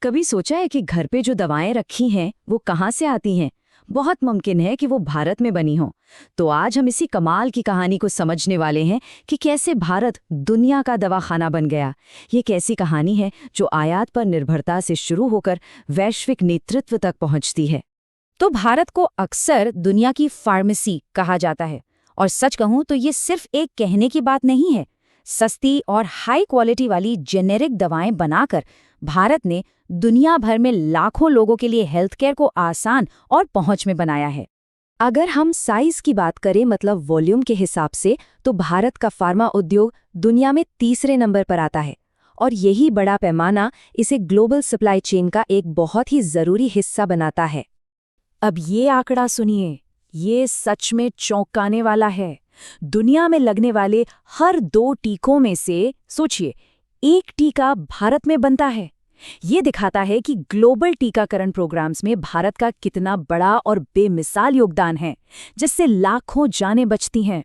कभी सोचा है कि घर पे जो दवाएं रखी हैं वो कहाँ से आती हैं? बहुत मुमकिन है कि वो भारत में बनी हों। तो आज हम इसी कमाल की कहानी को समझने वाले हैं कि कैसे भारत दुनिया का दवाखाना बन गया। ये एक ऐसी कहानी है जो आयात पर निर्भरता से शुरू होकर वैश्विक नेतृत्व तक पहुंचती है। तो भारत को अक्सर दुनिया की फार्मेसी कहा जाता है, और सच कहूं तो ये सिर्फ एक कहने की बात नहीं है। सस्ती और हाई क्वालिटी वाली जेनेरिक दवाएं बनाकर भारत ने दुनिया भर में लाखों लोगों के लिए हेल्थ केयर को आसान और पहुंच में बनाया है। अगर हम साइज की बात करें, मतलब वॉल्यूम के हिसाब से, तो भारत का फार्मा उद्योग दुनिया में तीसरे नंबर पर आता है। और यही बड़ा पैमाना इसे ग्लोबल सप्लाई चेन का एक बहुत ही जरूरी हिस्सा बनाता है। अब ये आंकड़ा सुनिए, ये सच में चौंकाने वाला है। दुनिया में लगने वाले हर 2 टीकों में से सोचिए, 1 टीका भारत में बनता है। ये दिखाता है कि ग्लोबल टीकाकरण प्रोग्राम्स में भारत का कितना बड़ा और बेमिसाल योगदान है, जिससे लाखों जानें बचती हैं।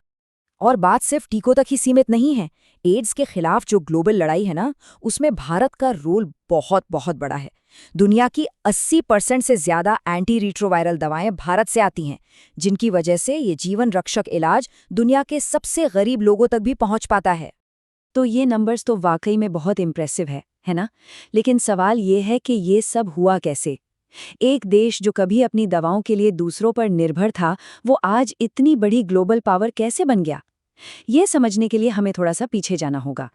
और बात सिर्फ टीकों तक ही सीमित नहीं है। एड्स के खिलाफ जो ग्लोबल लड़ाई है ना, उसमें भारत का रोल बहुत बहुत बड़ा है। दुनिया की 80% से ज्यादा एंटी रिट्रोवायरल दवाएं भारत से आती हैं, जिनकी वजह से ये जीवन रक्षक इलाज दुनिया के सबसे गरीब लोगों तक भी पहुंच पाता है। तो ये नंबर्स तो वाकई में बहुत इम्प्रेसिव है ना? लेकिन सवाल ये है कि ये सब हुआ कैसे? एक देश जो कभी अपनी दवाओं के लिए दूसरों पर निर्भर था, वो आज इतनी बड़ी ग्लोबल पावर कैसे बन गया? ये समझने के लिए हमें थोड़ा सा पीछे जाना होगा।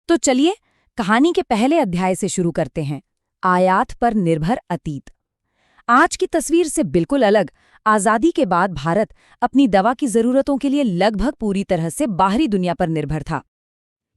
तो चलिए कहानी के पहले अध्याय से शुरू करते हैं, आयात पर निर्भर अतीत। आज की तस्वीर से बिल्कुल अलग, आज़ादी के बाद भारत अपनी दवा की ज़रूरतों के लिए लगभग पूरी तरह से बाहरी दुनिया पर निर्भर था।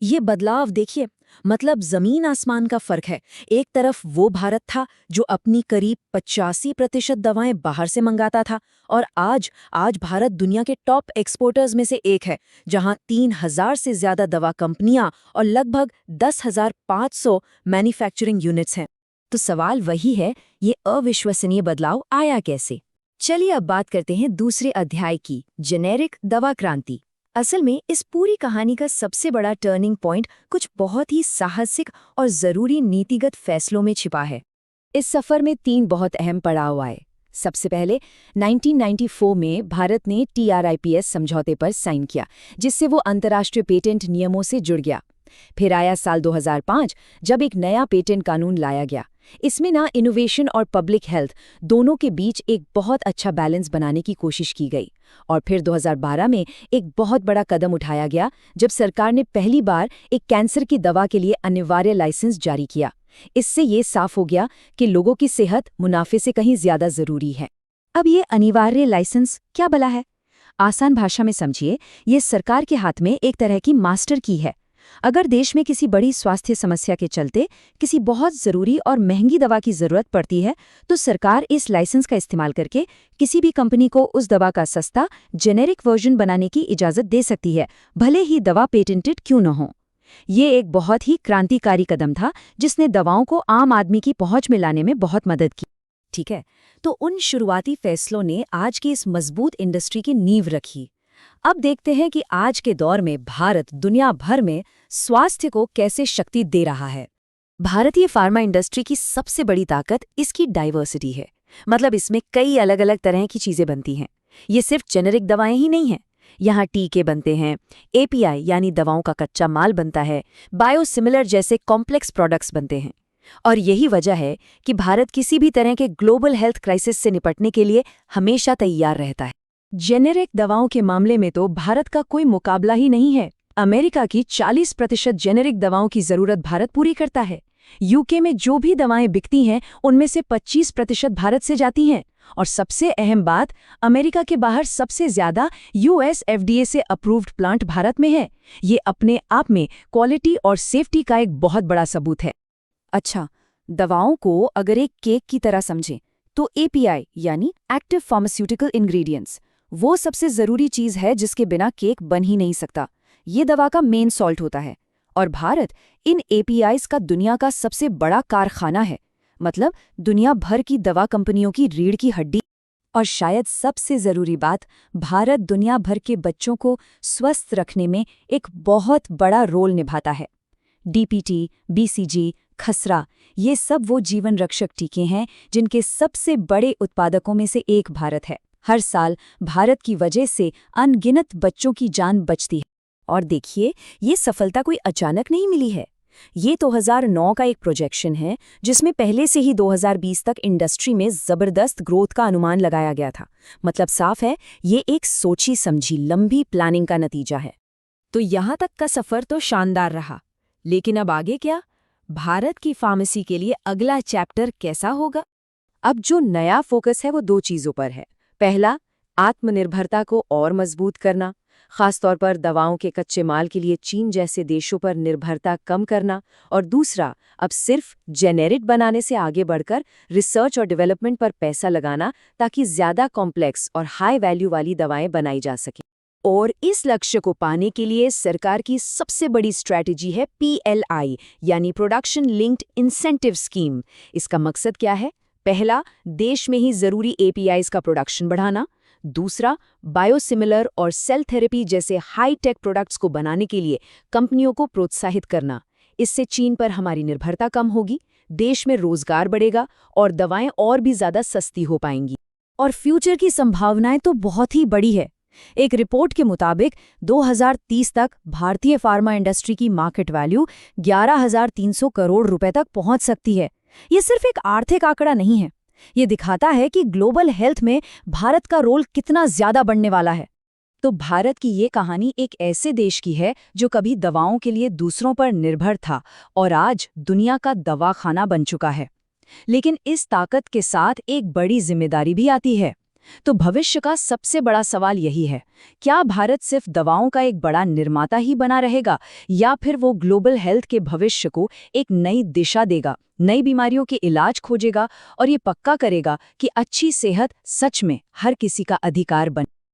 ये बदलाव देखिए, मतलब जमीन आसमान का फर्क है। एक तरफ वो भारत था जो अपनी करीब 85% दवाएं बाहर से मंगाता था, और आज भारत दुनिया के टॉप एक्सपोर्टर्स में से एक है, जहां 3000 से ज्यादा दवा कंपनियां और लगभग 10,500 मैन्युफैक्चरिंग यूनिट्स हैं। तो सवाल वही है, ये अविश्वसनीय बदलाव आया कैसे? चलिए अब बात करते हैं दूसरे अध्याय की, जेनेरिक दवा क्रांति। असल में इस पूरी कहानी का सबसे बड़ा टर्निंग पॉइंट कुछ बहुत ही साहसिक और जरूरी नीतिगत फैसलों में छिपा है। इस सफर में 3 बहुत अहम पड़ाव आए। सबसे पहले 1994 में भारत ने TRIPS समझौते पर साइन किया, जिससे वो अंतर्राष्ट्रीय पेटेंट नियमों से जुड़ गया। फिर आया साल 2005, जब एक नया पेटेंट कानून लाया गया। इसमें ना इनोवेशन और पब्लिक हेल्थ दोनों के बीच एक बहुत अच्छा बैलेंस बनाने की कोशिश की गई। और फिर 2012 में एक बहुत बड़ा कदम उठाया गया, जब सरकार ने पहली बार एक कैंसर की दवा के लिए अनिवार्य लाइसेंस जारी किया। इससे ये साफ हो गया कि लोगों की सेहत मुनाफे से कहीं ज्यादा जरूरी है। अब ये अनिवार्य लाइसेंस क्या भला है? आसान भाषा में समझिए, ये सरकार के हाथ में एक तरह की मास्टर की है। अगर देश में किसी बड़ी स्वास्थ्य समस्या के चलते किसी बहुत जरूरी और महंगी दवा की जरूरत पड़ती है, तो सरकार इस लाइसेंस का इस्तेमाल करके किसी भी कंपनी को उस दवा का सस्ता जेनेरिक वर्जन बनाने की इजाजत दे सकती है, भले ही दवा पेटेंटेड क्यों न हो। ये एक बहुत ही क्रांतिकारी कदम था, जिसने दवाओं को आम आदमी की पहुंच में लाने में बहुत मदद की। ठीक है, तो उन शुरुआती फैसलों ने आज की इस मजबूत इंडस्ट्री की नींव रखी। अब देखते हैं कि आज के दौर में भारत दुनिया भर में स्वास्थ्य को कैसे शक्ति दे रहा है। भारतीय फार्मा इंडस्ट्री की सबसे बड़ी ताकत इसकी डाइवर्सिटी है। मतलब इसमें कई अलग अलग तरह की चीजें बनती हैं। ये सिर्फ जेनेरिक दवाएं ही नहीं हैं। यहाँ टीके बनते हैं, API यानी दवाओं का कच्चा माल बनता है, बायोसिमिलर जैसे कॉम्प्लेक्स प्रोडक्ट्स बनते हैं। और यही वजह है कि भारत किसी भी तरह के ग्लोबल हेल्थ क्राइसिस से निपटने के लिए हमेशा तैयार रहता है। जेनेरिक दवाओं के मामले में तो भारत का कोई मुकाबला ही नहीं है। अमेरिका की 40% जेनेरिक दवाओं की जरूरत भारत पूरी करता है। यूके में जो भी दवाएं बिकती हैं, उनमें से 25% भारत से जाती हैं। और सबसे अहम बात, अमेरिका के बाहर सबसे ज्यादा US FDA से अप्रूव्ड प्लांट भारत में है। ये अपने आप में क्वालिटी और सेफ्टी का एक बहुत बड़ा सबूत है। अच्छा, दवाओं को अगर एक केक की तरह समझें, तो API यानी एक्टिव फार्मास्यूटिकल इंग्रेडिएंट्स वो सबसे जरूरी चीज है, जिसके बिना केक बन ही नहीं सकता। ये दवा का मेन सॉल्ट होता है, और भारत इन APIs का दुनिया का सबसे बड़ा कारखाना है। मतलब दुनिया भर की दवा कंपनियों की रीढ़ की हड्डी। और शायद सबसे जरूरी बात, भारत दुनिया भर के बच्चों को स्वस्थ रखने में एक बहुत बड़ा रोल निभाता है। DPT, BCG, खसरा, ये सब वो जीवन रक्षक टीके हैं जिनके सबसे बड़े उत्पादकों में से एक भारत है। हर साल भारत की वजह से अनगिनत बच्चों की जान बचती है। और देखिए, ये सफलता कोई अचानक नहीं मिली है। ये 2009 का एक प्रोजेक्शन है जिसमें पहले से ही 2020 तक इंडस्ट्री में जबरदस्त ग्रोथ का अनुमान लगाया गया था। मतलब साफ है, ये एक सोची समझी लंबी प्लानिंग का नतीजा है। तो यहाँ तक का सफर तो शानदार रहा, लेकिन अब आगे क्या? भारत की फार्मेसी के लिए अगला चैप्टर कैसा होगा? अब जो नया फोकस है वो दो चीजों पर है। पहला, आत्मनिर्भरता को और मजबूत करना, खासतौर पर दवाओं के कच्चे माल के लिए चीन जैसे देशों पर निर्भरता कम करना। और दूसरा, अब सिर्फ जेनेरिक बनाने से आगे बढ़कर रिसर्च और डेवलपमेंट पर पैसा लगाना, ताकि ज्यादा कॉम्प्लेक्स और हाई वैल्यू वाली दवाएं बनाई जा सकें। और इस लक्ष्य को पाने के लिए सरकार की सबसे बड़ी स्ट्रैटेजी है PLI, यानी प्रोडक्शन लिंक्ड इंसेंटिव स्कीम। इसका मकसद क्या है? पहला, देश में ही जरूरी APIs का प्रोडक्शन बढ़ाना। दूसरा, बायोसिमिलर और सेल थेरेपी जैसे हाई टेक प्रोडक्ट्स को बनाने के लिए कंपनियों को प्रोत्साहित करना। इससे चीन पर हमारी निर्भरता कम होगी, देश में रोजगार बढ़ेगा और दवाएं और भी ज्यादा सस्ती हो पाएंगी। और फ्यूचर की संभावनाएं तो बहुत ही बड़ी है। एक रिपोर्ट के मुताबिक 2030 तक भारतीय फार्मा इंडस्ट्री की मार्केट वैल्यू 11,300 करोड़ रुपए तक पहुंच सकती है। ये सिर्फ एक आर्थिक आंकड़ा नहीं है, ये दिखाता है कि ग्लोबल हेल्थ में भारत का रोल कितना ज्यादा बढ़ने वाला है। तो भारत की ये कहानी एक ऐसे देश की है जो कभी दवाओं के लिए दूसरों पर निर्भर था और आज दुनिया का दवाखाना बन चुका है। लेकिन इस ताकत के साथ एक बड़ी जिम्मेदारी भी आती है। तो भविष्य का सबसे बड़ा सवाल यही है, क्या भारत सिर्फ दवाओं का एक बड़ा निर्माता ही बना रहेगा, या फिर वो ग्लोबल हेल्थ के भविष्य को एक नई दिशा देगा, नई बीमारियों के इलाज खोजेगा और ये पक्का करेगा कि अच्छी सेहत सच में हर किसी का अधिकार बने।